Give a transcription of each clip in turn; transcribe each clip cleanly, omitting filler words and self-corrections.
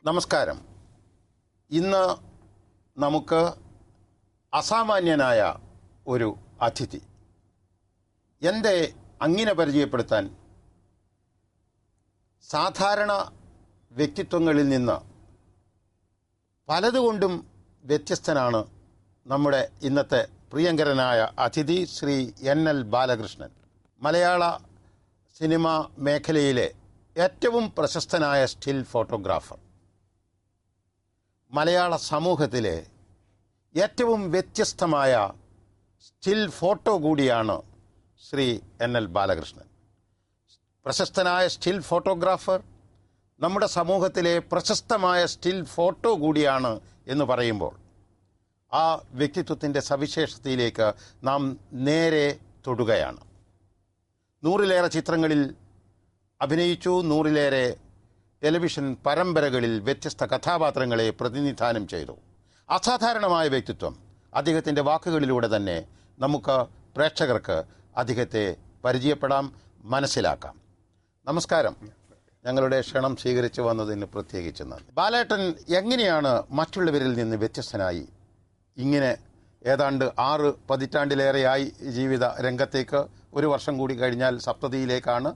നമസ്കാരം. ഇന്ന് നമുക്ക് അസാമാന്യനായ ഒരു അതിഥി. എൻ്റെ അങ്ങിനെ പരിചയപ്പെടുത്താൻ സാധാരണ വ്യക്തിത്വങ്ങളിൽ നിന്ന് പലതുകൊണ്ടും വ്യത്യസ്തനാണ് നമ്മുടെ ഇന്നത്തെ പ്രിയങ്കരനായ അതിഥി ശ്രീ NL ബാലകൃഷ്ണൻ. മലയാള സിനിമാ മേഖലയിലെ ഏറ്റവും പ്രശസ്തനായ സ്റ്റിൽ ഫോട്ടോഗ്രാഫർ. മലയാള സമൂഹത്തിലെ ഏറ്റവും വ്യത്യസ്തമായ സ്റ്റിൽ ഫോട്ടോ കൂടിയാണ് ശ്രീ NL ബാലകൃഷ്ണൻ. പ്രശസ്തനായ സ്റ്റിൽ ഫോട്ടോഗ്രാഫർ, നമ്മുടെ സമൂഹത്തിലെ പ്രശസ്തമായ സ്റ്റിൽ ഫോട്ടോ കൂടിയാണ് എന്ന് പറയുമ്പോൾ ആ വ്യക്തിത്വത്തിൻ്റെ സവിശേഷതയിലേക്ക് നാം നേരെ തൊടുകയാണ്. 100-ലേറെ ചിത്രങ്ങളിൽ അഭിനയിച്ചു, 100-ലേറെ ടെലിവിഷൻ പരമ്പരകളിൽ വ്യത്യസ്ത കഥാപാത്രങ്ങളെ പ്രതിനിധാനം ചെയ്തു. അസാധാരണമായ വ്യക്തിത്വം. അദ്ദേഹത്തിൻ്റെ വാക്കുകളിലൂടെ തന്നെ നമുക്ക് പ്രേക്ഷകർക്ക് അദ്ദേഹത്തെ പരിചയപ്പെടാം, മനസ്സിലാക്കാം. നമസ്കാരം. ഞങ്ങളുടെ ക്ഷണം സ്വീകരിച്ചു വന്നതിന് പ്രത്യേകിച്ച് നന്ദി. ബാലേട്ടൻ എങ്ങനെയാണ് മറ്റുള്ളവരിൽ നിന്ന് വ്യത്യസ്തനായി ഇങ്ങനെ ഏതാണ്ട് 6 പതിറ്റാണ്ടിലേറെയായി ജീവിത രംഗത്തേക്ക്, 1 വർഷം കൂടി കഴിഞ്ഞാൽ സപ്തതിയിലേക്കാണ്,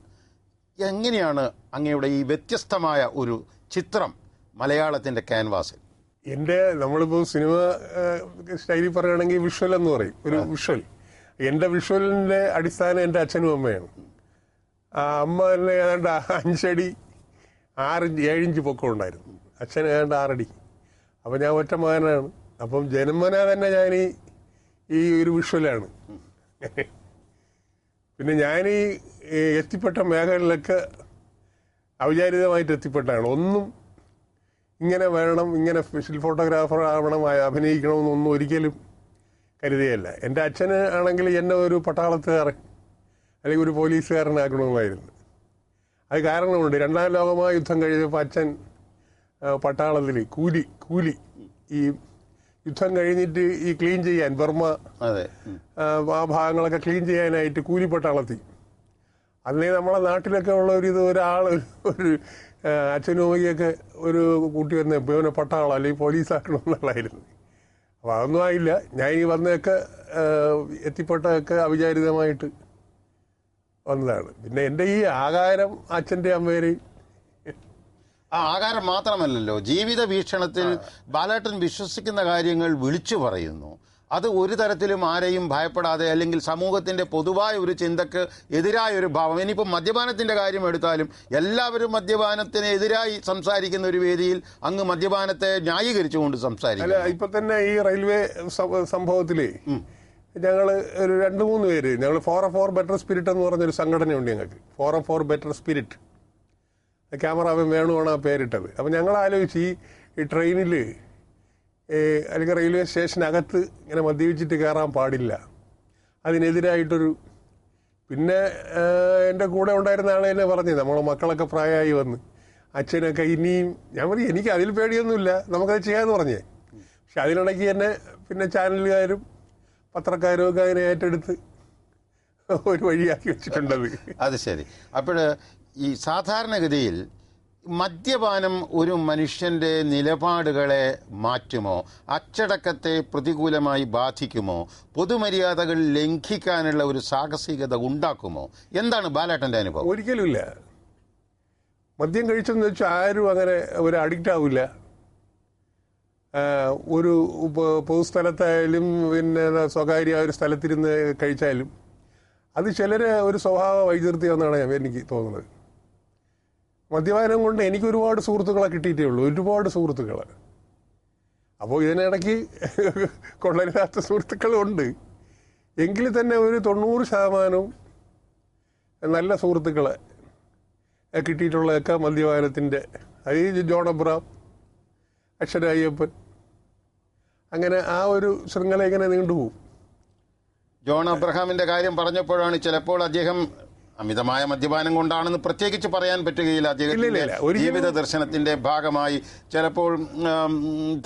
എങ്ങനെയാണ് അങ്ങയുടെ ഈ വ്യത്യസ്തമായ ഒരു ചിത്രം മലയാളത്തിൻ്റെ ക്യാൻവാസിൽ? നമ്മളിപ്പോൾ സിനിമ സ്റ്റൈലിൽ പറയുകയാണെങ്കിൽ വിഷ്വൽ എന്ന് പറയും. ഒരു വിഷ്വൽ, എൻ്റെ വിഷ്വലിൻ്റെ അടിസ്ഥാനം എൻ്റെ അച്ഛനും അമ്മയാണ്. അമ്മ തന്നെ ഏതാണ്ട് 5 അടി 7 ഇഞ്ച് പൊക്കം ഉണ്ടായിരുന്നു, അച്ഛൻ ഏതാണ്ട് 6 അടി. അപ്പം ഞാൻ ഒറ്റ മകനാണ്. അപ്പം ജന്മന തന്നെ ഞാൻ ഈ ഒരു വിഷ്വലാണ്. പിന്നെ ഞാൻ എത്തിപ്പെട്ട മേഖലയിലൊക്കെ ഔചാരികമായിട്ട് എത്തിപ്പെട്ടാണ്. ഒന്നും ഇങ്ങനെ വേണം, ഇങ്ങനെ സ്റ്റിൽ ഫോട്ടോഗ്രാഫർ ആവണം, അഭിനയിക്കണമെന്നൊന്നും ഒരിക്കലും കരുതിയല്ല. എൻ്റെ അച്ഛന് ആണെങ്കിൽ എന്നെ ഒരു പട്ടാളത്തുകാരൻ അല്ലെങ്കിൽ ഒരു പോലീസുകാരനാക്കണമെന്നായിരുന്നു. അത് കാരണമുണ്ട്. 2ാം ലോകമഹായുദ്ധം കഴിഞ്ഞപ്പോൾ അച്ഛൻ പട്ടാളത്തിൽ കൂലി ഈ യുദ്ധം കഴിഞ്ഞിട്ട് ഈ ക്ലീൻ ചെയ്യാൻ, ബർമ്മ ആ ഭാഗങ്ങളൊക്കെ ക്ലീൻ ചെയ്യാനായിട്ട് കൂലി പട്ടാളത്തിൽ. അന്നേ നമ്മളെ നാട്ടിലൊക്കെ ഉള്ള ഒരു അച്ഛനും അമ്മയൊക്കെ ഒരു കൂട്ടി വരുന്ന ഇവനെ പട്ടാളം അല്ലെങ്കിൽ പോലീസാക്കണമെന്നുള്ളതായിരുന്നു. അപ്പോൾ അതൊന്നും ആയില്ല. ഞാൻ ഈ വന്നതൊക്കെ എത്തിപ്പെട്ടതൊക്കെ അവിചാരിതമായിട്ട് വന്നതാണ്. പിന്നെ എൻ്റെ ഈ ആകാരം അച്ഛൻ്റെ അമ്മേരെയും. ആ ആകാരം മാത്രമല്ലല്ലോ, ജീവിത വീക്ഷണത്തിൽ ബാലേട്ടൻ വിശ്വസിക്കുന്ന കാര്യങ്ങൾ വിളിച്ചു പറയുന്നു. അത് ഒരു തരത്തിലും ആരെയും ഭയപ്പെടാതെ, അല്ലെങ്കിൽ സമൂഹത്തിൻ്റെ പൊതുവായ ഒരു ചിന്തക്ക് എതിരായൊരു ഭാവം. ഇനിയിപ്പോൾ മദ്യപാനത്തിൻ്റെ കാര്യം എടുത്താലും എല്ലാവരും മദ്യപാനത്തിനെതിരായി സംസാരിക്കുന്ന ഒരു വേദിയിൽ അങ്ങ് മദ്യപാനത്തെ ന്യായീകരിച്ചുകൊണ്ട് സംസാരിക്കും. അല്ല, ഇപ്പം തന്നെ ഈ റെയിൽവേ സംഭവത്തിലേ ഞങ്ങൾ ഒരു 2-3 പേര്, ഞങ്ങൾ ഫോറം ഫോർ ബെറ്റർ സ്പിരിറ്റ് എന്ന് പറഞ്ഞൊരു സംഘടനയുണ്ട് ഞങ്ങൾക്ക്. Forum for better spirit, cameraman വേണുവാണ് ആ പേരിട്ടത്. അപ്പം ഞങ്ങൾ ആലോചിച്ച് ഈ ട്രെയിനിൽ അല്ലെങ്കിൽ റെയിൽവേ സ്റ്റേഷനകത്ത് ഇങ്ങനെ മദ്യപിച്ചിട്ട് കയറാൻ പാടില്ല, അതിനെതിരായിട്ടൊരു. പിന്നെ എൻ്റെ കൂടെ ഉണ്ടായിരുന്ന ആളെ തന്നെ പറഞ്ഞു, നമ്മളെ മക്കളൊക്കെ പ്രായമായി വന്ന് അച്ഛനൊക്കെ ഇനിയും, ഞാൻ പറയും എനിക്ക് അതിൽ പേടിയൊന്നുമില്ല, നമുക്കത് ചെയ്യാമെന്ന് പറഞ്ഞേ. പക്ഷെ അതിനിടയ്ക്ക് തന്നെ പിന്നെ ചാനലുകാരും പത്രക്കാരും ഒക്കെ അതിനെ ഏറ്റെടുത്ത് ഒരു വഴിയാക്കി വെച്ചിട്ടുണ്ടത്. അത് ശരി. അപ്പോൾ ഈ സാധാരണഗതിയിൽ മദ്യപാനം ഒരു മനുഷ്യൻ്റെ നിലപാടുകളെ മാറ്റുമോ, അച്ചടക്കത്തെ പ്രതികൂലമായി ബാധിക്കുമോ, പൊതുമര്യാദകൾ ലംഘിക്കാനുള്ള ഒരു സാഹസികത ഉണ്ടാക്കുമോ? എന്താണ് ബാലേട്ടൻ്റെ അനുഭവം? ഒരിക്കലുമില്ല. മദ്യം കഴിച്ചെന്ന് വെച്ചാൽ ആരും അങ്ങനെ ഒരു അഡിക്റ്റ് ആവില്ല. ഒരു പൊതുസ്ഥലത്തായാലും പിന്നെ സ്വകാര്യ ഒരു സ്ഥലത്തിരുന്ന് കഴിച്ചാലും അത് ചിലരെ ഒരു സ്വഭാവ വൈചിത്ര്യമെന്നാണ് എനിക്ക് തോന്നുന്നത്. മദ്യപാനം കൊണ്ട് എനിക്ക് ഒരുപാട് സുഹൃത്തുക്കളെ കിട്ടിയിട്ടേ ഉള്ളൂ, ഒരുപാട് സുഹൃത്തുക്കൾ. അപ്പോൾ ഇതിനിടയ്ക്ക് കൊള്ളരുതാത്ത സുഹൃത്തുക്കളുണ്ട്. എങ്കിൽ തന്നെ ഒരു 90% നല്ല സുഹൃത്തുക്കളെ കിട്ടിയിട്ടുള്ളതൊക്കെ മദ്യപാനത്തിൻ്റെ, അത് ജോൺ അബ്രഹാം, അക്ഷര അയ്യപ്പൻ, അങ്ങനെ ആ ഒരു ശൃംഖല ഇങ്ങനെ നീണ്ടുപോകും. ജോൺ അബ്രഹാമിൻ്റെ കാര്യം പറഞ്ഞപ്പോഴാണ് ചിലപ്പോൾ അദ്ദേഹം അമിതമായ മദ്യപാനം കൊണ്ടാണെന്ന് പ്രത്യേകിച്ച് പറയാൻ പറ്റുകയില്ല. അദ്ദേഹത്തിൻ്റെ ജീവിത ദർശനത്തിൻ്റെ ഭാഗമായി ചിലപ്പോൾ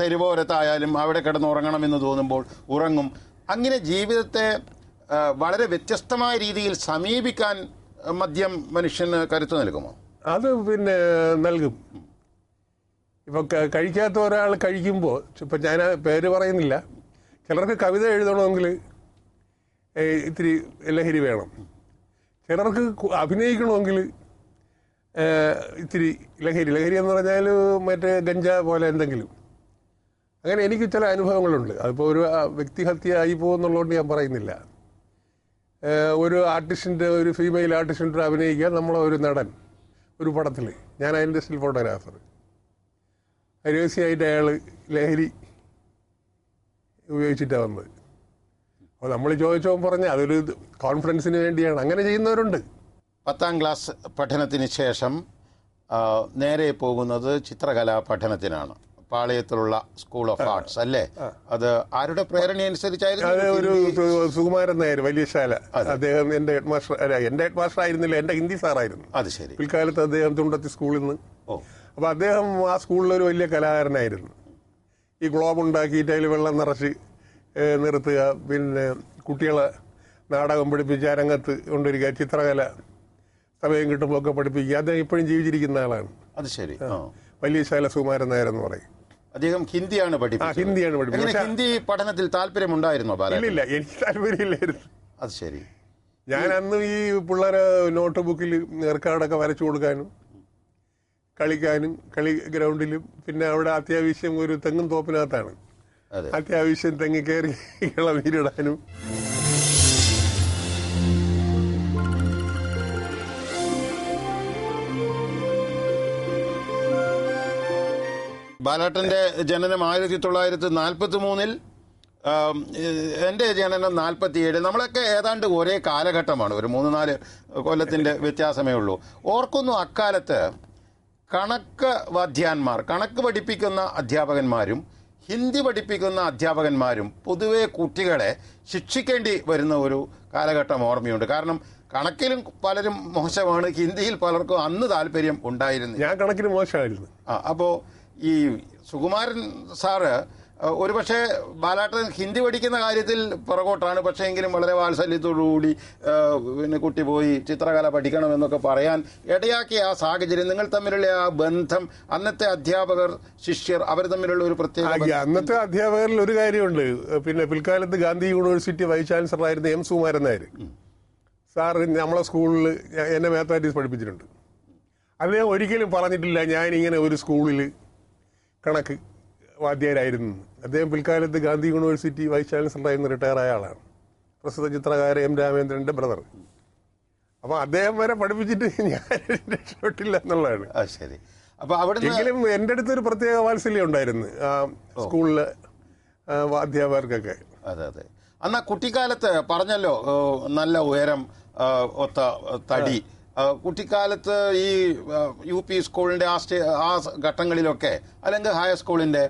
തെരുവോരത്തായാലും അവിടെ കിടന്നുറങ്ങണമെന്ന് തോന്നുമ്പോൾ ഉറങ്ങും. അങ്ങനെ ജീവിതത്തെ വളരെ വ്യത്യസ്തമായ രീതിയിൽ സമീപിക്കാൻ മദ്യം മനുഷ്യന് കരുത്ത് നൽകുമോ? അത് പിന്നെ നൽകും. ഇപ്പം കഴിക്കാത്ത ഒരാൾ കഴിക്കുമ്പോൾ, ഇപ്പം ഞാൻ പേര് പറയുന്നില്ല, ചിലർക്ക് കവിത എഴുതണമെങ്കിൽ ഇത്തിരി ലഹരി വേണം, ചിലർക്ക് അഭിനയിക്കണമെങ്കിൽ ഇത്തിരി ലഹരി എന്ന് പറഞ്ഞാൽ മറ്റേ ഗഞ്ച പോലെ എന്തെങ്കിലും. അങ്ങനെ എനിക്ക് ചില അനുഭവങ്ങളുണ്ട്. അതിപ്പോൾ ഒരു വ്യക്തിഹത്യ ആയി പോകുന്നുള്ളതുകൊണ്ട് ഞാൻ പറയുന്നില്ല. ഒരു ആർട്ടിസ്റ്റിൻ്റെ, ഒരു ഫീമെയിൽ ആർട്ടിസ്റ്റിൻ്റെ അഭിനയിക്കാൻ നമ്മളെ ഒരു നടൻ ഒരു പടത്തിൽ, ഞാൻ അതിൻ്റെ സ്റ്റിൽ ഫോട്ടോഗ്രാഫർ, രഹസ്യമായിട്ട് അയാൾ ലഹരി ഉപയോഗിച്ചിട്ടാണ് വന്നത്. അപ്പോൾ നമ്മൾ ചോദിച്ചപ്പോൾ പറഞ്ഞാൽ അതൊരു കോൺഫിഡൻസിന് വേണ്ടിയാണ്. അങ്ങനെ ചെയ്യുന്നവരുണ്ട്. 10ാം ക്ലാസ് പഠനത്തിന് ശേഷം നേരെ പോകുന്നത് ചിത്രകലാ പഠനത്തിനാണ്. പാളയത്തിലുള്ള സ്കൂൾ ഓഫ് ആർട്സ് അല്ലേ? അത് ആരുടെ പ്രേരണ അനുസരിച്ചായിരുന്നു? അത് ഒരു സുകുമാരൻ നായർ, വലിയശാല, അദ്ദേഹം എൻ്റെ ഹെഡ് മാസ്റ്റർ ആയിരുന്നില്ല, എൻ്റെ ഹിന്ദി സാറായിരുന്നു. അത് ശരി. പിൽക്കാലത്ത് അദ്ദേഹം തുണ്ടത്തി സ്കൂളിൽ നിന്ന്. അപ്പോൾ അദ്ദേഹം ആ സ്കൂളിലൊരു വലിയ കലാകാരനായിരുന്നു. ഈ ഗ്ലോബ് ഉണ്ടാക്കിയിട്ട് അതിൽ വെള്ളം നിറച്ച് നിർത്തുക, പിന്നെ കുട്ടികളെ നാടകം പഠിപ്പിച്ച് രംഗത്ത് കൊണ്ടിരിക്കുക, ചിത്രകല സമയം കിട്ടുമ്പോൾ ഒക്കെ പഠിപ്പിക്കുക. അദ്ദേഹം ഇപ്പോഴും ജീവിച്ചിരിക്കുന്ന ആളാണ്. അത് ശരി. വലിയശാല സുകുമാരൻ നായർ എന്ന് പറയും. അദ്ദേഹം ഹിന്ദിയാണ് പഠിപ്പിച്ചത്. ഹിന്ദിയാണ് പഠിപ്പിച്ചത്. ഹിന്ദി പഠനത്തിൽ താല്പര്യമുണ്ടായിരുന്നോ? ഇല്ല, എനിക്ക് താല്പര്യമില്ലായിരുന്നു. അത് ശരി. ഞാൻ അന്ന് ഈ പിള്ളേരെ നോട്ട് ബുക്കിൽ റെക്കോർഡൊക്കെ വരച്ചു കൊടുക്കാനും കളിക്കാനും, കളി ഗ്രൗണ്ടിലും, പിന്നെ അവിടെ അത്യാവശ്യം ഒരു തെങ്ങും തോപ്പിനകത്താണ്, അത്യാവശ്യം തെങ്ങ് കയറി ഇളനീരിടാനും. ബാലേട്ടൻ്റെ ജനനം 1943-ൽ, എൻ്റെ ജനനം 47. നമ്മളൊക്കെ ഏതാണ്ട് ഒരേ കാലഘട്ടമാണ്, ഒരു 3-4 കൊല്ലത്തിൻ്റെ വ്യത്യാസമേ ഉള്ളൂ. ഓർക്കുന്നു, അക്കാലത്ത് കണക്ക് വാദ്യാന്മാർ, കണക്ക് പഠിപ്പിക്കുന്ന അധ്യാപകന്മാരും ഹിന്ദി പഠിപ്പിക്കുന്ന അധ്യാപകന്മാരും പൊതുവെ കുട്ടികളെ ശിക്ഷിക്കേണ്ടി വരുന്ന ഒരു കാലഘട്ടം ഓർമ്മയുണ്ട്. കാരണം കണക്കിലും പലരും മോശമാണ്, ഹിന്ദിയിൽ പലർക്കും അന്ന് താല്പര്യം ഉണ്ടായിരുന്നു. ഞാൻ കണക്കിന് മോശമായിരുന്നു. അപ്പോൾ ഈ സുകുമാരൻ സാറ് ഒരുപക്ഷെ ബാലേട്ടൻ ഹിന്ദി പഠിക്കുന്ന കാര്യത്തിൽ പുറകോട്ടാണ്, പക്ഷേ എങ്കിലും വളരെ വാത്സല്യത്തോടുകൂടി പിന്നെ കുട്ടി പോയി ചിത്രകല പഠിക്കണമെന്നൊക്കെ പറയാൻ ഇടയാക്കിയ ആ സാഹചര്യം, നിങ്ങൾ തമ്മിലുള്ള ആ ബന്ധം, അന്നത്തെ അധ്യാപകർ ശിഷ്യർ അവർ തമ്മിലുള്ള ഒരു പ്രത്യേക, അന്നത്തെ അധ്യാപകരിൽ ഒരു കാര്യമുണ്ട്. പിന്നെ പിൽക്കാലത്ത് ഗാന്ധി യൂണിവേഴ്സിറ്റി വൈസ് ചാൻസലർ ആയിരുന്ന എം സുകുമാരൻ നായർ സാർ നമ്മളെ സ്കൂളിൽ എന്നെ മാത്തമാറ്റിക്സ് പഠിപ്പിച്ചിട്ടുണ്ട്. അദ്ദേഹം ഒരിക്കലും പറഞ്ഞിട്ടില്ല ഞാനിങ്ങനെ ഒരു സ്കൂളിൽ കണക്ക് വാദ്യരായിരുന്നു. അദ്ദേഹം പിൽക്കാലത്ത് ഗാന്ധി യൂണിവേഴ്സിറ്റി വൈസ് ചാൻസലറായിരുന്നു, റിട്ടയറായ ആളാണ്, പ്രസിദ്ധ ചിത്രകാരൻ എം രാമേന്ദ്രൻ്റെ ബ്രദർ. അപ്പോൾ അദ്ദേഹം വരെ പഠിപ്പിച്ചിട്ട് ഞാൻ രക്ഷപ്പെട്ടില്ല എന്നുള്ളതാണ്. ശരി. അപ്പോൾ അവിടെ എങ്കിലും എൻ്റെ അടുത്തൊരു പ്രത്യേക വാത്സല്യം ഉണ്ടായിരുന്നു ആ സ്കൂളിലെ അധ്യാപകർക്കൊക്കെ. അതെ അതെ. അന്ന് കുട്ടിക്കാലത്ത് പറഞ്ഞല്ലോ, നല്ല ഉയരം, ഒത്ത തടി. കുട്ടിക്കാലത്ത് ഈ UP സ്കൂളിൻ്റെ ആ ഘട്ടങ്ങളിലൊക്കെ, അല്ലെങ്കിൽ ഹൈസ്കൂളിൻ്റെ,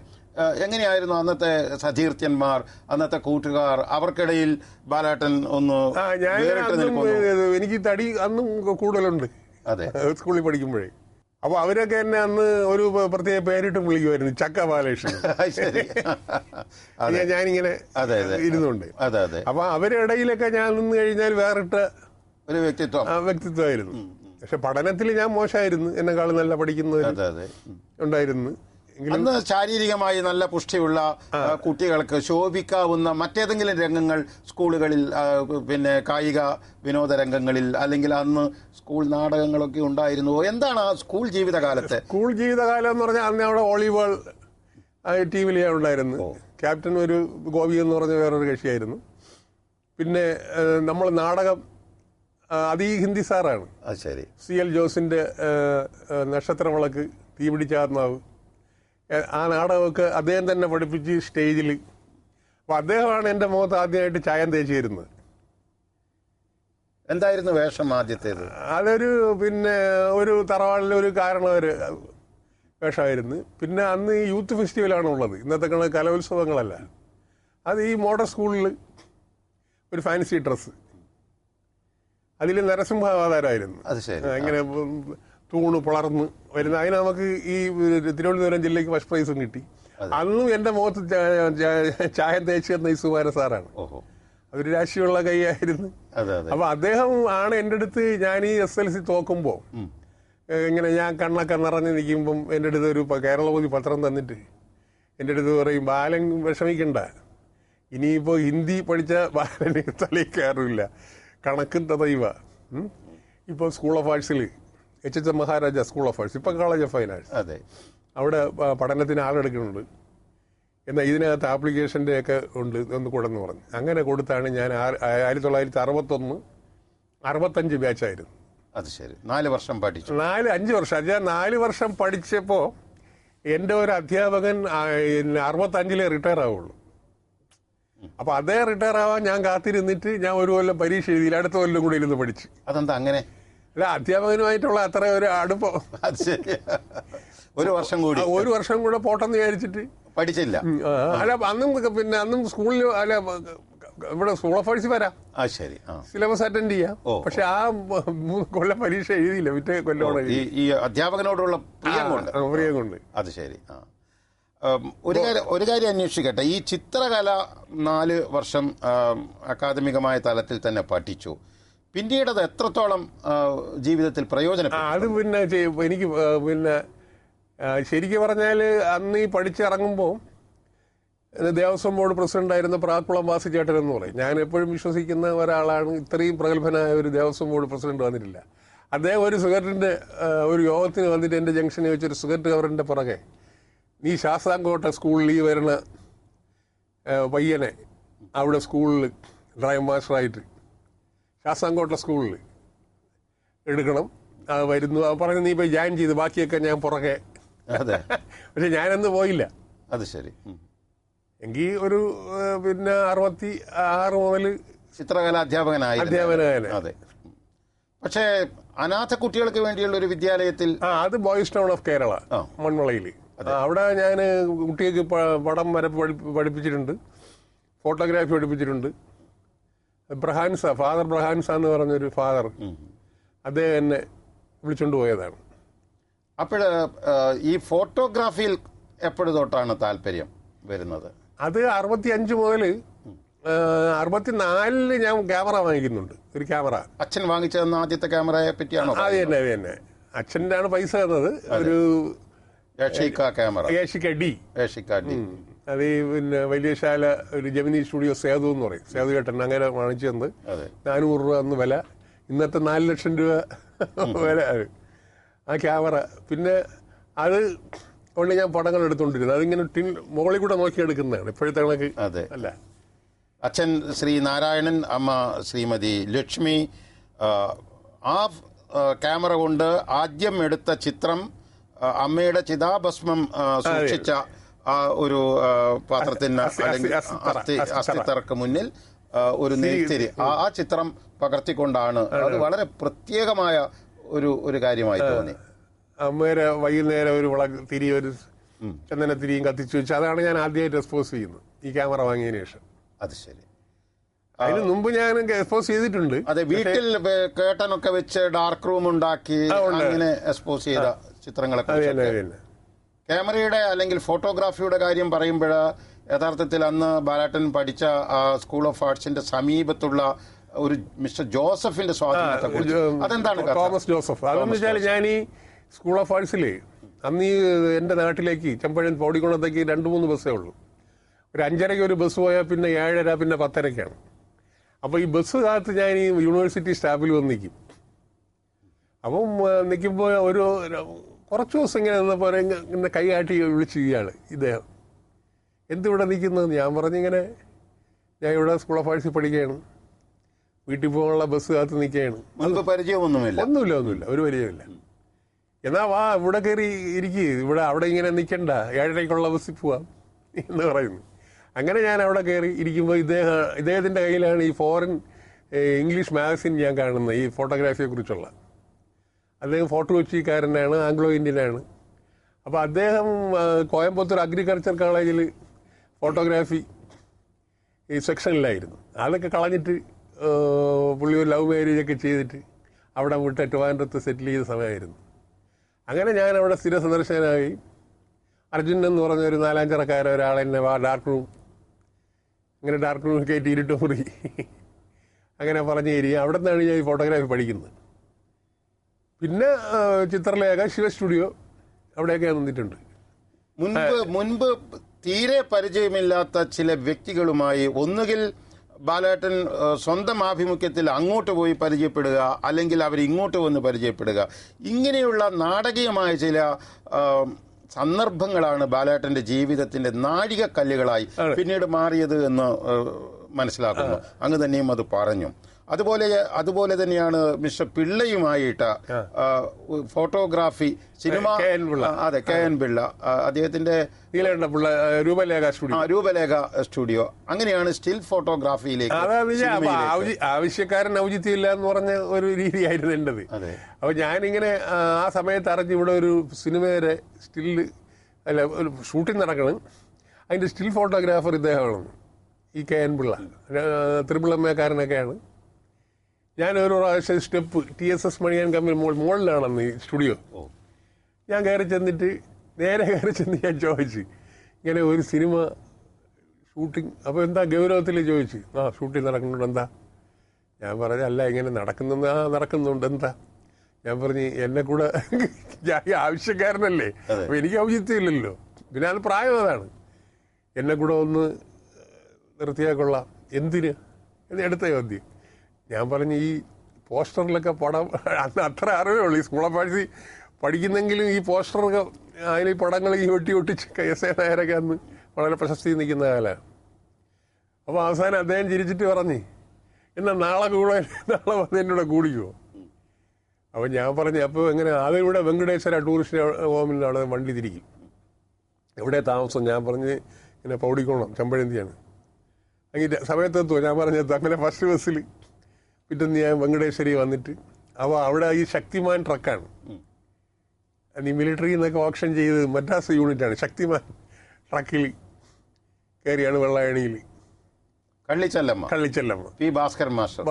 എങ്ങനെയായിരുന്നു അന്നത്തെ സതീർത്ഥ്യന്മാർ, അന്നത്തെ കൂട്ടുകാർ, അവർക്കിടയിൽ ബാലേട്ടൻ ഒന്ന്? എനിക്ക് തടി അന്നും കൂടുതലുണ്ട്. അതെ, സ്കൂളിൽ പഠിക്കുമ്പോഴേ. അപ്പോൾ അവരൊക്കെ എന്നെ അന്ന് ഒരു പ്രത്യേക പേരിട്ട് വിളിക്കുമായിരുന്നു, ചക്ക ബാലകൃഷ്ണൻ. ഞാനിങ്ങനെ ഇരുന്നുണ്ട്. അതെ അതെ. അപ്പൊ അവരുടെ ഇടയിലൊക്കെ ഞാൻ നിന്ന് കഴിഞ്ഞാൽ വേറിട്ട ഒരു വ്യക്തിത്വമായിരുന്നു. പക്ഷെ പഠനത്തിൽ ഞാൻ മോശമായിരുന്നു, എന്നെക്കാളും നല്ല പഠിക്കുന്നവർ ഉണ്ടായിരുന്നു. അന്ന് ശാരീരികമായി നല്ല പുഷ്ടിയുള്ള കുട്ടികൾക്ക് ശോഭിക്കാവുന്ന മറ്റേതെങ്കിലും രംഗങ്ങൾ സ്കൂളുകളിൽ, പിന്നെ കായിക വിനോദ രംഗങ്ങളിൽ, അല്ലെങ്കിൽ അന്ന് സ്കൂൾ നാടകങ്ങളൊക്കെ ഉണ്ടായിരുന്നുവോ? എന്താണ് ആ സ്കൂൾ ജീവിതകാലത്തെ? സ്കൂൾ ജീവിതകാലം എന്ന് പറഞ്ഞാൽ അന്ന് അവിടെ വോളിബോൾ ടീമിൽ ഞാൻ ഉണ്ടായിരുന്നു. ക്യാപ്റ്റൻ ഒരു ഗോപി എന്ന് പറഞ്ഞ വേറൊരു കക്ഷിയായിരുന്നു. പിന്നെ നമ്മൾ നാടകം, അത് ഈ ഹിന്ദി സാറാണ്. ശരി. CL ജോസിൻ്റെ നക്ഷത്രവിളക്ക്, തീപിടിച്ച ആത്മാവ്, ആ നാടകമൊക്കെ അദ്ദേഹം തന്നെ പഠിപ്പിച്ച് സ്റ്റേജിൽ. അപ്പോൾ അദ്ദേഹമാണ് എൻ്റെ മുഖത്ത് ആദ്യമായിട്ട് ചായം തേച്ച് തരുന്നത്. എന്തായിരുന്നു വേഷം ആദ്യത്തേത്? അതൊരു പിന്നെ ഒരു തറവാടിലെ ഒരു കാരണവർ വേഷമായിരുന്നു. പിന്നെ അന്ന് ഈ യൂത്ത് ഫെസ്റ്റിവലാണ് ഉള്ളത്, ഇന്നത്തെ കലോത്സവങ്ങളല്ല. അത് ഈ മോഡൽ സ്കൂളിൽ ഒരു ഫാൻസി ഡ്രസ്സ്, അതിൽ നരസിംഹാവതാരമായിരുന്നു. ഇങ്ങനെ തൂണ് പുളർന്ന് വരുന്ന. അതിന് നമുക്ക് ഈ തിരുവനന്തപുരം ജില്ലയ്ക്ക് ഫസ്റ്റ് പ്രൈസും കിട്ടി. അന്നും എൻ്റെ മുഖത്ത് ചായം തേച്ച് തന്ന ഈ സുകുമാരൻ സാറാണ്. അതൊരു രാശിയുള്ള കൈയായിരുന്നു. അതെ അതെ. അപ്പൊ അദ്ദേഹം ആണ് എൻ്റെ അടുത്ത് ഞാൻ ഈ SLC തോക്കുമ്പോൾ ഇങ്ങനെ ഞാൻ കണ്ണൊക്കെ നിറഞ്ഞ് നിൽക്കുമ്പം എൻ്റെ അടുത്ത് ഒരു കേരളകൗമുദി പത്രം തന്നിട്ട് എൻ്റെ അടുത്ത് പറയും, ബാലൻ വിഷമിക്കണ്ട, ഇനിയിപ്പോൾ ഹിന്ദി പഠിച്ച ബാലന് തലയിൽ കയറില്ല, കണക്കും തദൈവ. ഇപ്പോൾ സ്കൂൾ ഓഫ് ആർട്സിൽ HHM Maharaja school of arts, ഇപ്പം കോളേജ് ഓഫ് ഫൈൻ ആർട്സ്, അതെ, അവിടെ പഠനത്തിന് ആളെടുക്കുന്നുണ്ട്. എന്നാൽ ഇതിനകത്ത് ആപ്ലിക്കേഷൻ്റെ ഒക്കെ ഉണ്ട്, ഒന്ന് കൂടെന്ന് പറഞ്ഞു. അങ്ങനെ കൊടുത്താണ് ഞാൻ 1961 65 ബാച്ചായിരുന്നു. അത് ശരി, 4 വർഷം പഠിച്ചു. 5 വർഷം. ഞാൻ 4 വർഷം പഠിച്ചപ്പോൾ എൻ്റെ ഒരു അധ്യാപകൻ 65 റിട്ടയർ ആവുള്ളൂ. അപ്പോൾ അതേ റിട്ടയർ ആവാൻ ഞാൻ കാത്തിരുന്നിട്ട് ഞാൻ ഒരു കൊല്ലം പരീക്ഷ എഴുതിയില്ല, അടുത്ത കൊല്ലം കൂടി ഇരുന്ന് പഠിച്ചു. അതെന്താ അങ്ങനെ? അല്ല, അധ്യാപകനുമായിട്ടുള്ള അത്ര ഒരു അടുപ്പം. അത് ശരി, ഒരു വർഷം കൂടെ പോട്ടെന്ന് വിചാരിച്ചിട്ട് പഠിച്ചില്ല. അല്ല, അന്നും സ്കൂളിൽ അല്ല, ഇവിടെ സ്കൂൾ ഓഫ് ആർട്സ് വരാം, ശരി, സിലബസ് അറ്റൻഡ് ചെയ്യാം. പക്ഷെ ആ 3 കൊല്ലം പരീക്ഷ എഴുതിയില്ല, മറ്റേ കൊല്ലം ഈ അധ്യാപകനോടുള്ള പ്രിയം കൊണ്ട്. അത് ശരി. ഒരു കാര്യം അന്വേഷിക്കട്ടെ, ഈ ചിത്രകല 4 വർഷം അക്കാദമികമായ തലത്തിൽ തന്നെ പഠിച്ചു, പിന്നീട് അത് എത്രത്തോളം ജീവിതത്തിൽ പ്രയോജനപ്പെട്ടു? അത് എനിക്ക് ശരിക്കും പറഞ്ഞാൽ അന്ന് ഈ പഠിച്ചിറങ്ങുമ്പോൾ ദേവസ്വം ബോർഡ് പ്രസിഡന്റായിരുന്ന പ്രാക്കുളം വാസിച്ചേട്ടൻ എന്ന് പറയും. ഞാൻ എപ്പോഴും വിശ്വസിക്കുന്ന ഒരാളാണ്, ഇത്രയും പ്രഗത്ഭനായ ഒരു ദേവസ്വം ബോർഡ് പ്രസിഡന്റ് വന്നിട്ടില്ല. അദ്ദേഹം ഒരു സിഗരറ്റിന്റെ ഒരു യോഗത്തിന് വന്നിട്ട് എൻ്റെ ജംഗ്ഷനിൽ വെച്ചൊരു സിഗരറ്റ് കവറിന്റെ പുറകെ, നീ ശാസ്താംകോട്ട സ്കൂളിൽ ഈ വരുന്ന പയ്യനെ അവിടെ സ്കൂളിൽ ഡ്രൈവ് മാസ്റ്ററായിട്ട് ശാസ്താംകോട്ട സ്കൂളിൽ എടുക്കണം, വരുന്നു പറഞ്ഞ് നീ പോയി ജോയിൻ ചെയ്ത്, ബാക്കിയൊക്കെ ഞാൻ പുറകെ. പക്ഷെ ഞാനന്ന് പോയില്ല. അത് ശരി. എങ്കിൽ ഒരു 66 മുതൽ ചിത്രകല അധ്യാപകനായി. അതെ. പക്ഷേ അനാഥ കുട്ടികൾക്ക് വേണ്ടിയുള്ള ഒരു വിദ്യാലയത്തിൽ, അത് ബോയ്സ് ടൗൺ ഓഫ് കേരള മൺവളയിൽ, അവിടെ ഞാൻ കുട്ടികൾക്ക് പടം വരപ്പ് പഠിപ്പിച്ചിട്ടുണ്ട്, ഫോട്ടോഗ്രാഫി പഠിപ്പിച്ചിട്ടുണ്ട്. ഫാദർ ബ്രഹാൻസ എന്ന് പറഞ്ഞൊരു ഫാദർ, അദ്ദേഹം എന്നെ വിളിച്ചുകൊണ്ട് പോയതാണ്. അപ്പോൾ ഈ ഫോട്ടോഗ്രാഫിയിൽ എപ്പോഴും തൊട്ടാണ് താല്പര്യം വരുന്നത്? അത് 65 മുതൽ 64 ഞാൻ ക്യാമറ വാങ്ങിക്കുന്നുണ്ട്, ഒരു ക്യാമറ. അച്ഛൻ വാങ്ങിച്ചു തന്ന ആദ്യത്തെ ക്യാമറയെ പറ്റിയാണോ? അത് തന്നെ അച്ഛൻ്റെ ആണ് പൈസ തന്നത്. ഒരു ഏഷിക്ക ഡി. അത് വലിയ ശാല, ഒരു ജെമിനി സ്റ്റുഡിയോ സേതു എന്ന് പറയും, സേതു ചേട്ടൻ അങ്ങനെ വാങ്ങിച്ചു തന്നത്. 400 രൂപ അന്ന് വില, ഇന്നത്തെ 4 ലക്ഷം രൂപ വില ആ ക്യാമറ. പിന്നെ അത് കൊണ്ട് ഞാൻ പടങ്ങൾ എടുത്തോണ്ടിരുന്നത്, അതിങ്ങനെ മുകളിൽ കൂടെ നോക്കി എടുക്കുന്നതാണ് ഇപ്പോഴത്തെ കണക്ക്. അല്ല, അച്ഛൻ ശ്രീ നാരായണൻ, അമ്മ ശ്രീമതി ലക്ഷ്മി. ആ ക്യാമറ കൊണ്ട് ആദ്യം എടുത്ത ചിത്രം അമ്മയുടെ ചിതാഭസ്മം സൂക്ഷിച്ച ആ ഒരു പാത്രത്തിന് അല്ലെങ്കിൽ അസ്ഥിത്തറക്ക് മുന്നിൽ ഒരു നെയ്ത്തിരി, ആ ചിത്രം പകർത്തിക്കൊണ്ടാണ്. അത് വളരെ പ്രത്യേകമായ ഒരു കാര്യമായി തോന്നി. അമ്മേരെ വൈകുന്നേരം ഒരു തിരി, ഒരു ചന്ദനത്തിരിയും കത്തിച്ചു വെച്ച്, അതാണ് ഞാൻ ആദ്യമായിട്ട് എക്സ്പോസ് ചെയ്യുന്നത് ഈ ക്യാമറ വാങ്ങിയതിനു ശേഷം. അത് ശരി. അതിന് മുമ്പ് ഞാൻ എക്സ്പോസ് ചെയ്തിട്ടുണ്ട്. അതെ, വീട്ടിൽ കേട്ടനൊക്കെ വെച്ച് ഡാർക്ക് റൂം ഉണ്ടാക്കി അങ്ങനെ എക്സ്പോസ് ചെയ്ത ചിത്രങ്ങളൊക്കെ. ക്യാമറയുടെ അല്ലെങ്കിൽ ഫോട്ടോഗ്രാഫിയുടെ കാര്യം പറയുമ്പോൾ യഥാർത്ഥത്തിൽ അന്ന് ബാലേട്ടൻ പഠിച്ച സ്കൂൾ ഓഫ് ആർട്സിന്റെ സമീപത്തുള്ള ഒരു മിസ്റ്റർ ജോസഫിന്റെ സ്വാധീനത്തെ കുറിച്ച് അതെന്താണ്? Thomas Joseph. അതെന്ന് വെച്ചാൽ ഞാൻ ഈ സ്കൂൾ ഓഫ് ആർട്സില് അന്ന് ഈ എൻ്റെ നാട്ടിലേക്ക് ചെമ്പഴൻ പോടിക്കുളത്തേക്ക് 2-3 ബസ്സേ ഉള്ളൂ. ഒരു 5:30 ഒരു ബസ് പോയാൽ പിന്നെ 7:30, പിന്നെ 10:30. അപ്പോൾ ഈ ബസ് കാലത്ത് ഞാൻ ഈ യൂണിവേഴ്സിറ്റി സ്റ്റാഫിൽ വന്ന് നിൽക്കും. അപ്പം നിൽക്കുമ്പോൾ കുറച്ച് ദിവസം ഇങ്ങനെ നിന്നപ്പോൾ ഇങ്ങനെ കൈ കാട്ടി വിളിച്ച് ഇയാൾ, ഇദ്ദേഹം എന്തിവിടെ നിൽക്കുന്നത്? ഞാൻ പറഞ്ഞിങ്ങനെ, ഞാൻ ഇവിടെ സ്കൂൾ ഓഫ് ആർട്സിൽ പഠിക്കുകയാണ്, വീട്ടിൽ പോകാനുള്ള ബസ് കാത്ത് നിൽക്കുകയാണ്. പരിചയമൊന്നുമില്ല, ഒന്നുമില്ല, ഒരു പരിചയമില്ല. എന്നാ വാ ഇവിടെ കയറി ഇരിക്കുക, ഇവിടെ അവിടെ ഇങ്ങനെ നിൽക്കണ്ട, 7:30 ബസ്സിൽ പോവാം എന്ന് പറയുന്നു. അങ്ങനെ ഞാൻ അവിടെ കയറി ഇരിക്കുമ്പോൾ ഇദ്ദേഹത്തിൻ്റെ കയ്യിലാണ് ഈ ഫോറിൻ ഇംഗ്ലീഷ് മാഗസിൻ ഞാൻ കാണുന്നത്, ഈ ഫോട്ടോഗ്രാഫിയെ കുറിച്ചുള്ള. അദ്ദേഹം ഫോട്ടോ കൊച്ചിക്കാരനാണ്, ആംഗ്ലോ ഇന്ത്യനാണ്. അപ്പോൾ അദ്ദേഹം കോയമ്പത്തൂർ അഗ്രികൾച്ചർ കോളേജിൽ ഫോട്ടോഗ്രാഫി ഈ സെക്ഷനിലായിരുന്നു. അതൊക്കെ കളഞ്ഞിട്ട് പുള്ളി ഒരു ലവ് മാരേജ് ഒക്കെ ചെയ്തിട്ട് അവിടെ വിട്ട് ട്രിവാൻഡ്രത്ത് സെറ്റിൽ ചെയ്ത സമയമായിരുന്നു. അങ്ങനെ ഞാൻ അവിടെ സ്ഥിര സന്ദർശകനായി. അർജുൻ എന്ന് പറഞ്ഞ ഒരു 4-5 ഒരാളെന്നെ ഡാർക്ക് റൂം, ഇങ്ങനെ ഡാർക്ക് റൂം കയറ്റി ഇരുട്ട് മുറി അങ്ങനെ പറഞ്ഞു തരിക. അവിടെ നിന്നാണ് ഞാൻ ഈ ഫോട്ടോഗ്രാഫി പഠിക്കുന്നത്. പിന്നെ ചിത്രലേഖ, ശിവ സ്റ്റുഡിയോ അവിടെയൊക്കെ നിന്നിട്ടുണ്ട്. മുൻപ് തീരെ പരിചയമില്ലാത്ത ചില വ്യക്തികളുമായി ഒന്നുകിൽ ബാലേട്ടൻ സ്വന്തം ആഭിമുഖ്യത്തിൽ അങ്ങോട്ട് പോയി പരിചയപ്പെടുക, അല്ലെങ്കിൽ അവർ ഇങ്ങോട്ട് വന്ന് പരിചയപ്പെടുക, ഇങ്ങനെയുള്ള നാടകീയമായ ചില സന്ദർഭങ്ങളാണ് ബാലേട്ടന്റെ ജീവിതത്തിന്റെ നാഴികക്കല്ലുകളായി പിന്നീട് മാറിയത് എന്ന് മനസ്സിലാക്കുന്നു. അങ്ങ് തന്നെയും അത് പറഞ്ഞു. അതുപോലെ തന്നെയാണ് മിസ്റ്റർ പിള്ളയുമായിട്ട് ഫോട്ടോഗ്രാഫി, സിനിമ, അതെ, കെ.എൻ. പിള്ള, അദ്ദേഹത്തിന്റെ രൂപലേഖ സ്റ്റുഡിയോ, അങ്ങനെയാണ് സ്റ്റിൽ ഫോട്ടോഗ്രാഫിയിലേക്ക്. ആവശ്യക്കാരൻ ഔചിത്യമില്ല എന്ന് പറഞ്ഞ ഒരു രീതിയായിരുന്നു എൻ്റെത്. അപ്പൊ ഞാനിങ്ങനെ ആ സമയത്ത് അറിഞ്ഞ് ഇവിടെ ഒരു സിനിമയുടെ ഒരു ഷൂട്ടിംഗ് നടക്കണം, അതിന്റെ സ്റ്റിൽ ഫോട്ടോഗ്രാഫർ ഇദ്ദേഹമാണ്, ഈ കെ.എൻ. പിള്ള, തിരുപ്പിളമ്മക്കാരനൊക്കെയാണ്. ഞാനൊരു പ്രാവശ്യം സ്റ്റെപ്പ് TSS മണിയൻ കമ്പനി മുകളിലാണെന്ന് ഈ സ്റ്റുഡിയോ. ഞാൻ നേരെ കയറി ചെന്ന് ഞാൻ ചോദിച്ചു, ഇങ്ങനെ ഒരു സിനിമ ഷൂട്ടിംഗ്, അപ്പോൾ എന്താ ഗൗരവത്തിൽ ചോദിച്ചു. ഷൂട്ടിംഗ് നടക്കുന്നുണ്ട്, എന്താ? ഞാൻ പറഞ്ഞു, അല്ല ഇങ്ങനെ നടക്കുന്നുണ്ട്, എന്താ? ഞാൻ പറഞ്ഞു, എന്നെ കൂടെ ഞാൻ ആവശ്യക്കാരനല്ലേ, അപ്പോൾ എനിക്ക് ഔചിത്യമില്ലല്ലോ, പിന്നെ അത് പ്രായം അതാണ്, എന്നെ കൂടെ ഒന്ന് നിർത്തിയാൽ കൊള്ളാം. എന്തിന് എന്ന് എടുത്ത ചോദ്യം. ഞാൻ പറഞ്ഞു, ഈ പോസ്റ്ററിലൊക്കെ പടം, അന്ന് അത്ര അറിവേ ഉള്ളൂ, ഈ സ്കൂളെ പഠിക്കുന്നെങ്കിലും ഈ പോസ്റ്ററൊക്കെ അതിൽ ഈ പടങ്ങൾ ഈ ഒട്ടിച്ച് എസ്.എ. നായരൊക്കെ അന്ന് വളരെ പ്രശസ്തി നിൽക്കുന്ന കാലമാണ്. അപ്പോൾ അവസാനം അദ്ദേഹം ചിരിച്ചിട്ട് പറഞ്ഞ്, എന്നാൽ നാളെ വന്ന് എന്നോട് കൂടിക്കുമോ? അപ്പോൾ ഞാൻ പറഞ്ഞു, അപ്പോൾ എങ്ങനെ? അതിവിടെ വെങ്കടേശ്വര ടൂറിസ്റ്റ് ഹോമിൻ്റെ അവിടെ വണ്ടി തിരിക്കും. എവിടെ താമസം? ഞാൻ പറഞ്ഞ് ഇങ്ങനെ പൗടിക്കോണം, ചമ്പഴന്തിയാണ്. അങ്ങനെ സമയത്തെത്തുമോ? ഞാൻ പറഞ്ഞെത്തും. അങ്ങനെ ഫസ്റ്റ് ബസ്സിൽ പിറ്റേന്ന് ഞാൻ വെങ്കടേശ്വരി വന്നിട്ട്, അപ്പോൾ അവിടെ ഈ ശക്തിമാൻ ട്രക്കാണ്, ഈ മിലിറ്ററി എന്നൊക്കെ ഓപ്ഷൻ ചെയ്ത് മദ്രാസ് യൂണിറ്റാണ്. ശക്തിമാൻ ട്രക്കിൽ കയറിയാണ് വെള്ളായണിയിൽ കള്ളിച്ചെല്ലമ്മ ഭാസ്കർ മാസ്റ്റർ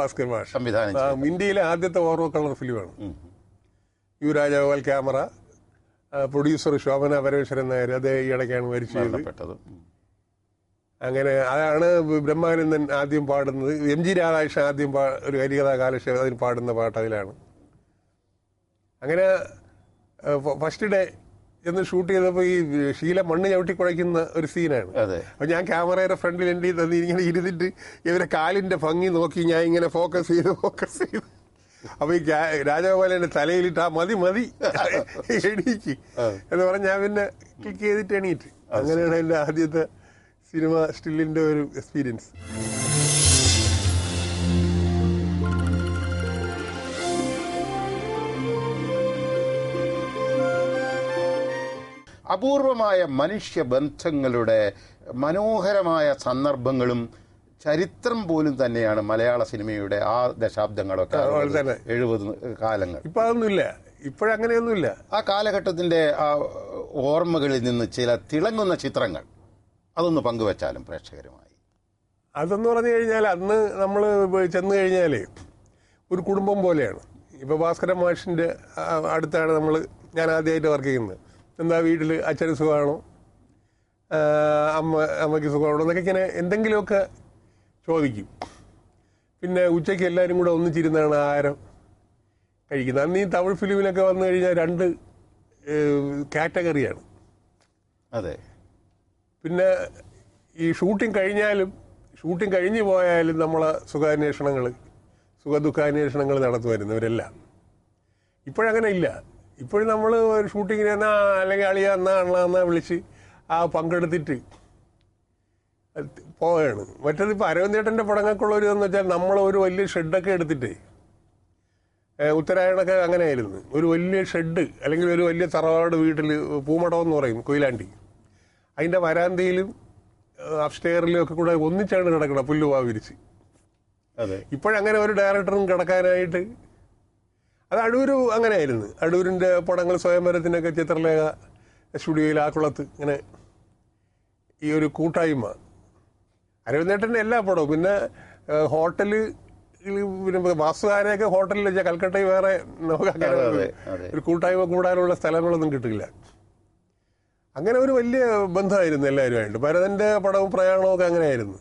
സംവിധാനം. ഇന്ത്യയിലെ ആദ്യത്തെ ഓരോ കളർ ഫിലിമാണ്. യുവരാജഗോപാൽ ക്യാമറ, പ്രൊഡ്യൂസർ ശോഭന പരമേശ്വരൻ നായർ, അതേ ഈ ഇടയ്ക്കാണ് മരിച്ചത്. അങ്ങനെ അതാണ് ബ്രഹ്മാനന്ദൻ ആദ്യം പാടുന്നത്. MG രാധാകൃഷ്ണൻ ആദ്യം ഒരു ഹരികഥാ കാലക്ഷേപം അതിന് പാടുന്ന പാട്ട് അതിലാണ്. അങ്ങനെ ഫസ്റ്റ് ഡേ എന്ന് ഷൂട്ട് ചെയ്തപ്പോൾ ഈ ശീല മണ്ണ് ചവിട്ടി കുഴയ്ക്കുന്ന ഒരു സീനാണ്. അപ്പോൾ ഞാൻ ക്യാമറയുടെ ഫ്രണ്ടിൽ എൻ്റെ ഇങ്ങനെ ഇരുന്നിട്ട് ഇവരെ കാലിൻ്റെ ഭംഗി നോക്കി ഞാൻ ഇങ്ങനെ ഫോക്കസ് ചെയ്ത് അപ്പോൾ ഈ രാജഗോപാലൻ്റെ തലയിലിട്ട് മതി എണീക്ക് എന്ന് പറഞ്ഞ് ഞാൻ പിന്നെ ക്ലിക്ക് ചെയ്തിട്ട് എണീറ്റ്. അങ്ങനെയാണ് എൻ്റെ ആദ്യത്തെ സിനിമ സ്റ്റില്ലിൻ്റെ ഒരു എക്സ്പീരിയൻസ്. അപൂർവമായ മനുഷ്യബന്ധങ്ങളുടെ മനോഹരമായ സന്ദർഭങ്ങളും ചരിത്രം പോലും തന്നെയാണ് മലയാള സിനിമയുടെ ആ ദശാബ്ദങ്ങളൊക്കെ, 70 കാലങ്ങൾ. ഇപ്പം അതൊന്നുമില്ല, ഇപ്പോഴങ്ങനെയൊന്നുമില്ല. ആ കാലഘട്ടത്തിൻ്റെ ആ ഓർമ്മകളിൽ നിന്ന് ചില തിളങ്ങുന്ന ചിത്രങ്ങൾ അതൊന്ന് പങ്കുവച്ചാലും പ്രേക്ഷകരുമായി. അതെന്ന് പറഞ്ഞു കഴിഞ്ഞാൽ അന്ന് നമ്മൾ ചെന്ന് കഴിഞ്ഞാൽ ഒരു കുടുംബം പോലെയാണ്. ഇപ്പോൾ ഭാസ്കരൻ മാഷിൻ്റെ അടുത്താണ് ഞാൻ ആദ്യമായിട്ട് വർക്ക് ചെയ്യുന്നത്. എന്താ വീട്ടിൽ അച്ഛന് സുഖമാണോ, അമ്മയ്ക്ക് സുഖമാണോ എന്നൊക്കെ ഇങ്ങനെ എന്തെങ്കിലുമൊക്കെ ചോദിക്കും. പിന്നെ ഉച്ചയ്ക്ക് എല്ലാവരും കൂടെ ഒന്നിച്ചിരുന്നാണ് ആഹാരം കഴിക്കുന്നത്. അന്ന് ഈ തമിഴ് ഫിലിമിലൊക്കെ വന്നു കഴിഞ്ഞാൽ 2 കാറ്റഗറിയാണ്. അതെ. പിന്നെ ഈ ഷൂട്ടിംഗ് കഴിഞ്ഞു പോയാലും നമ്മളെ സുഖദുഃഖാന്വേഷണങ്ങൾ നടത്തുമായിരുന്നവരെല്ലാം. ഇപ്പോഴങ്ങനെ ഇല്ല. ഇപ്പോഴും നമ്മൾ ഒരു ഷൂട്ടിങ്ങിന് അല്ലെങ്കിൽ അളിയ എന്നാ വിളിച്ച് പങ്കെടുത്തിട്ട് പോവുകയാണ്. മറ്റേതിപ്പോൾ അരവിന്ദേട്ടൻ്റെ പടങ്ങൾക്കുള്ളൊരു വെച്ചാൽ നമ്മളൊരു വലിയ ഷെഡൊക്കെ എടുത്തിട്ട്, ഉത്തരായണൊക്കെ അങ്ങനെയായിരുന്നു, ഒരു വലിയ ഷെഡ് അല്ലെങ്കിൽ ഒരു വലിയ തറവാട് വീട്ടിൽ, പൂമടം എന്ന് പറയും കൊയിലാണ്ടി, അതിൻ്റെ വരാന്തയിലും അപ്സ്റ്റെയറിലും ഒക്കെ കൂടെ ഒന്നിച്ചാണ് കിടക്കണം പുല്ലുവാ വിരിച്ച്. ഇപ്പോഴങ്ങനെ ഒരു ഡയറക്ടറും കിടക്കാനായിട്ട്, അത് അടൂര് അങ്ങനെയായിരുന്നു. അടൂരിൻ്റെ പടങ്ങൾ സ്വയംവരത്തിനൊക്കെ ചിത്രലേഖ സ്റ്റുഡിയോയിൽ ആക്കുളത്ത് ഇങ്ങനെ ഈ ഒരു കൂട്ടായ്മ. അരവിന്ദേട്ടൻ്റെ എല്ലാ പടവും. പിന്നെ ഹോട്ടല്, പിന്നെ വാസുകാരെയൊക്കെ ഹോട്ടലിൽ വെച്ചാൽ കൽക്കട്ടയിൽ വേറെ ഒരു കൂട്ടായ്മ കൂടാനുള്ള സ്ഥലങ്ങളൊന്നും കിട്ടില്ല. അങ്ങനെ ഒരു വലിയ ബന്ധമായിരുന്നു എല്ലാവരുമായിട്ട്. ഭരതൻ്റെ പടവും പ്രയാണവും ഒക്കെ അങ്ങനെയായിരുന്നു.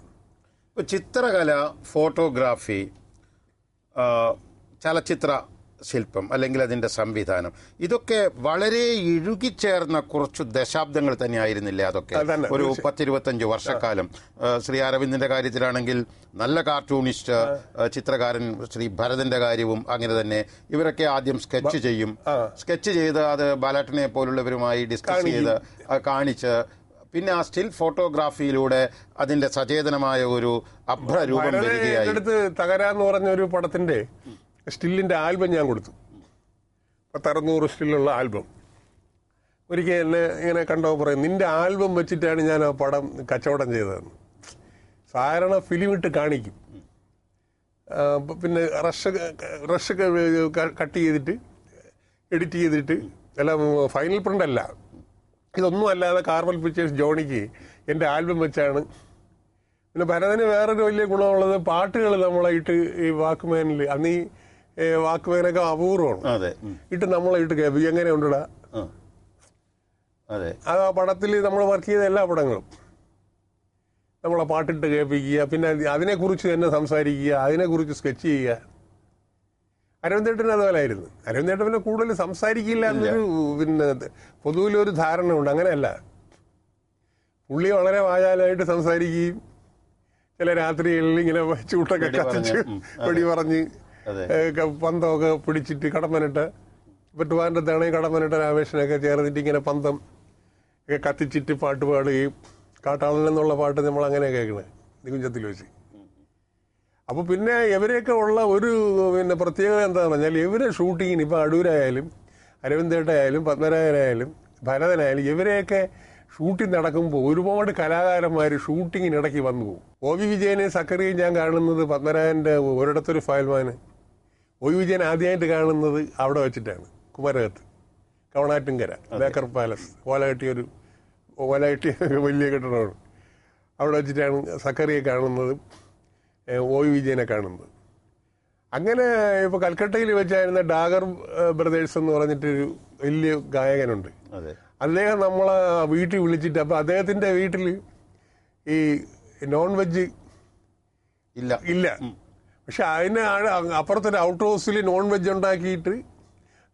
ചിത്രകല, ഫോട്ടോഗ്രാഫി, ചലച്ചിത്ര ശില്പം അല്ലെങ്കിൽ അതിന്റെ സംവിധാനം, ഇതൊക്കെ വളരെ ഇഴുകിച്ചേർന്ന കുറച്ചു ദശാബ്ദങ്ങൾ തന്നെ ആയിരുന്നില്ലേ അതൊക്കെ? ഒരു 10-25 വർഷക്കാലം. ശ്രീ അരവിന്ദിന്റെ കാര്യത്തിലാണെങ്കിൽ നല്ല കാർട്ടൂണിസ്റ്റ് ചിത്രകാരൻ ശ്രീ ഭരതന്റെ കാര്യവും അങ്ങനെ തന്നെ. ഇവരൊക്കെ ആദ്യം സ്കെച്ച് ചെയ്യും, സ്കെച്ച് ചെയ്ത് അത് ബാലേട്ടനെ പോലുള്ളവരുമായി ഡിസ്കസ് ചെയ്ത് കാണിച്ച് പിന്നെ ആ സ്റ്റിൽ ഫോട്ടോഗ്രാഫിയിലൂടെ അതിന്റെ സചേതനമായ ഒരു അഭ്രരൂപം വരികയായി. അടുത്ത് തകരാന്ന് പറഞ്ഞ ഒരു പടത്തിന്റെ സ്റ്റില്ലിന്റെ ആൽബം ഞാൻ കൊടുത്തു. 600 സ്റ്റില്ലുള്ള ആൽബം. ഒരിക്കൽ എന്നെ ഇങ്ങനെ കണ്ടോ പറയും, നിന്റെ ആൽബം വെച്ചിട്ടാണ് ഞാൻ ആ പടം കച്ചവടം ചെയ്തതെന്ന്. സാധാരണ ഫിലിം ഇട്ട് കാണിക്കും, പിന്നെ റഷ് കട്ട് ചെയ്തിട്ട് എഡിറ്റ് ചെയ്തിട്ട് എല്ലാം ഫൈനൽ പ്രിന്റ് അല്ല. ഇതൊന്നും അല്ലാതെ കാർമൽ പിക്ചേഴ്സ് ജോണിക്ക് എൻ്റെ ആൽബം വെച്ചാണ്. പിന്നെ ഭരതന് വേറൊരു വലിയ ഗുണമുള്ളത്, പാട്ടുകൾ നമ്മളായിട്ട് ഈ വാക്ക്മാനിൽ, അന്ന് ഈ വാക്ക്മാനൊക്കെ അപൂർവമാണ്, ഇട്ട് നമ്മളായിട്ട് കേൾപ്പിക്കും. എങ്ങനെ ഉണ്ടടാ അത് ആ പടത്തിൽ നമ്മൾ വർക്ക് ചെയ്ത എല്ലാ പടങ്ങളും നമ്മളെ പാട്ടിട്ട് കേൾപ്പിക്കുക, പിന്നെ അതിനെക്കുറിച്ച് തന്നെ സംസാരിക്കുക, അതിനെക്കുറിച്ച് സ്കെച്ച് ചെയ്യുക. അരവിന്ദേട്ടൻ അതുപോലായിരുന്നു. അരവിന്ദേട്ടൻ പിന്നെ കൂടുതൽ സംസാരിക്കില്ല എന്നൊരു പിന്നെ പൊതുവിലൊരു ധാരണ ഉണ്ട്. അങ്ങനെയല്ല, പുള്ളി വളരെ വാചാലമായിട്ട് സംസാരിക്കുകയും ചില രാത്രികളിൽ ഇങ്ങനെ ചൂട്ടൊക്കെ കത്തിച്ച് വെടി പറഞ്ഞ് പന്തമൊക്കെ പിടിച്ചിട്ട് കടമ്പനിട്ട് ഇപ്പൊ ട്രിവാൻഡ്രത്താണെങ്കിൽ കടമ്പനിട്ട രാമേഷനൊക്കെ ചേർന്നിട്ട് ഇങ്ങനെ പന്തം ഒക്കെ കത്തിച്ചിട്ട് പാട്ട് പാടുകയും കാട്ടാളൻ എന്നുള്ള പാട്ട് നമ്മൾ അങ്ങനെ കേൾക്കണേ നികുഞ്ചത്തിൽ വെച്ച്. അപ്പൊ പിന്നെ ഇവരെയൊക്കെ ഉള്ള ഒരു പിന്നെ പ്രത്യേകത എന്താണെന്ന് പറഞ്ഞാൽ, ഇവരെ ഷൂട്ടിങ്ങിന് ഇപ്പൊ അടൂരായാലും അരവിന്ദേട്ടായാലും പത്മരാജനായാലും ഭരതനായാലും ഇവരെയൊക്കെ ഷൂട്ടിംഗ് നടക്കുമ്പോൾ ഒരുപാട് കലാകാരന്മാർ ഷൂട്ടിങ്ങിനിടയ്ക്ക് വന്നു പോകും. ഒ വി വിജയനെ സക്കറിയും ഞാൻ കാണുന്നത് പത്മരാജന്റെ ഒരിടത്തൊരു ഫയൽമാന്. ഒ വി വിജയൻ ആദ്യമായിട്ട് കാണുന്നത് അവിടെ വെച്ചിട്ടാണ്, കുമരകത്ത് കവണാറ്റുംകര ബേക്കർ പാലസ്, ഓലകെട്ടിയ വലിയ കെട്ടിടമാണ്. അവിടെ വെച്ചിട്ടാണ് സക്കറിയെ കാണുന്നത്, ഒ വി വിജയനെ കാണുന്നത്. അങ്ങനെ ഇപ്പൊ കൽക്കട്ടയിൽ വെച്ചായിരുന്ന ഡാഗർ ബ്രദേഴ്സ് എന്ന് പറഞ്ഞിട്ടൊരു വലിയ ഗായകനുണ്ട്. അദ്ദേഹം നമ്മളെ വീട്ടിൽ വിളിച്ചിട്ട്, അപ്പൊ അദ്ദേഹത്തിന്റെ വീട്ടിൽ ഈ നോൺ വെജ് ഇല്ല. പക്ഷെ അതിന് അപ്പുറത്തൊരു ഔട്ട് ഹൗസിൽ നോൺ വെജ് ഉണ്ടാക്കിയിട്ട്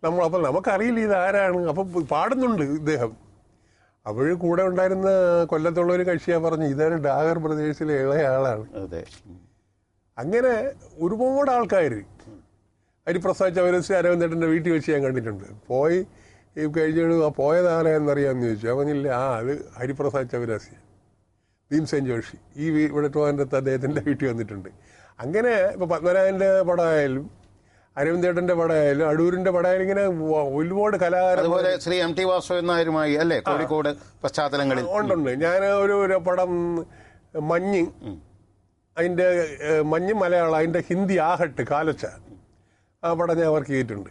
അപ്പൊ നമുക്കറിയില്ല ഇതാരാണ്. അപ്പൊ പാടുന്നുണ്ട് ഇദ്ദേഹം. അപ്പോഴും കൂടെ ഉണ്ടായിരുന്ന കൊല്ലത്തുള്ള ഒരു കക്ഷിയാ പറഞ്ഞു, ഇതാണ് ഡാഗർ ബ്രദേഴ്സിലെ ഇളയ ആളാണ്. അങ്ങനെ ഒരുപാട് ആൾക്കാർ ഹരിപ്രസാദ് ചൗരസി അരവിന്ദേട്ടൻ്റെ വീട്ടിൽ വെച്ച് ഞാൻ കണ്ടിട്ടുണ്ട്. പോയി കഴിഞ്ഞ പോയതാരാന്നറിയാമെന്ന് ചോദിച്ചു. അവനില്ല, അത് ഹരിപ്രസാദ് ചൗരാസി, ഭീംസേൻ ജോഷി ഈ ഇവിടെ ട്രിവാൻഡ്രത്ത് അദ്ദേഹത്തിൻ്റെ വീട്ടിൽ വന്നിട്ടുണ്ട്. അങ്ങനെ ഇപ്പൊ പത്മനാഭന്റെ പടമായാലും അരവിന്ദേട്ടന്റെ പടമായാലും അടൂരിന്റെ പടമായാലും ഇങ്ങനെ ഒരുപാട് കലാകാരന്മാർ, ശ്രീ എം ടി വാസുദേവൻ നായരുമായി അല്ലേ കോഴിക്കോട് പശ്ചാത്തലങ്ങളിൽ ഉണ്ടുണ്ട്. ഞാൻ ഒരു പടം മഞ്ഞ്, അതിന്റെ മഞ്ഞ് മലയാളം, അതിന്റെ ഹിന്ദി ആഹട്ട് കാലച്ച, ആ പടം ഞാൻ വർക്ക് ചെയ്തിട്ടുണ്ട്.